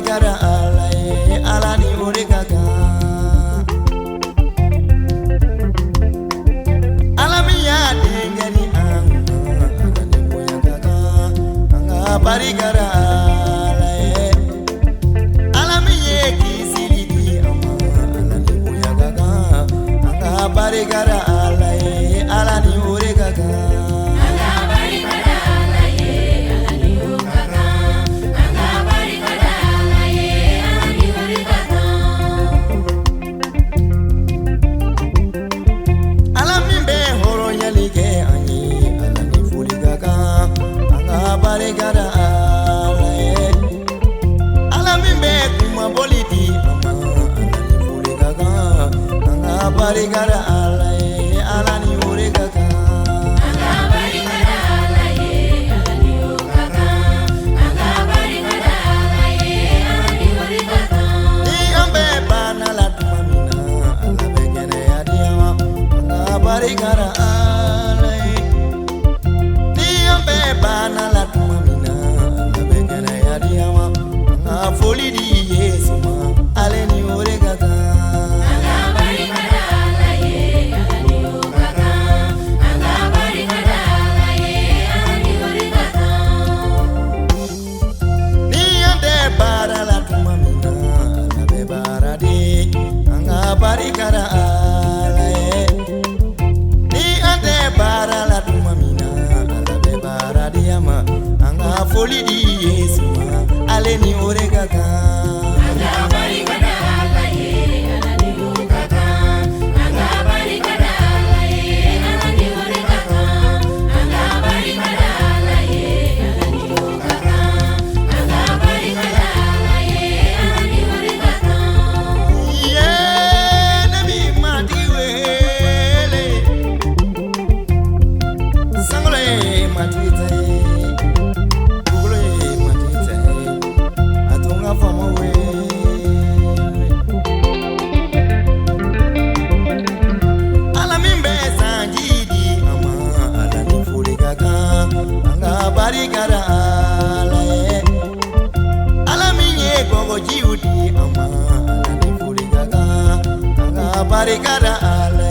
barikada ala ye ala ni orekaga ala miya dengeni anga ni boyagaga anga barikada ala ye ala miye kisiri ama ala ni boyagaga anga barikada ala ye ala ni orekaga barikada ala ye ala min bɛ kuma boli di ama ala ni foli ka kan an ka barikada ala ye ala ni ore ka kan an ka barikada ala ye ala ni ore ka kan an ka barikada ala ye ala ni ore ka kan ni an bɛ bana la tuma min na ala bɛ kɛnɛya di ma an ka barikada ala ye ni an bɛ bana la foli di Yesu ma ale ni oregata anga barikada ala ye ala ni oregata anga barikada ala ye ala ni oregata ni ande bara la tuma mina ala be bara de anga barikada ala ye ni ande bara la tuma mina ala be bara de ama anga foli di Yesu ma ale ni oregata anga barikada ala ye ala ni oregata anga barikada ala ye ala ni oregata anga barikada ala ye ala ni oregata anga barikada ala ye ala ni oregata ye nabi matiwele sangole matiwele barikada ala ye ala minye gogo jiudi ama ala ni fuli gaga anga barikada ala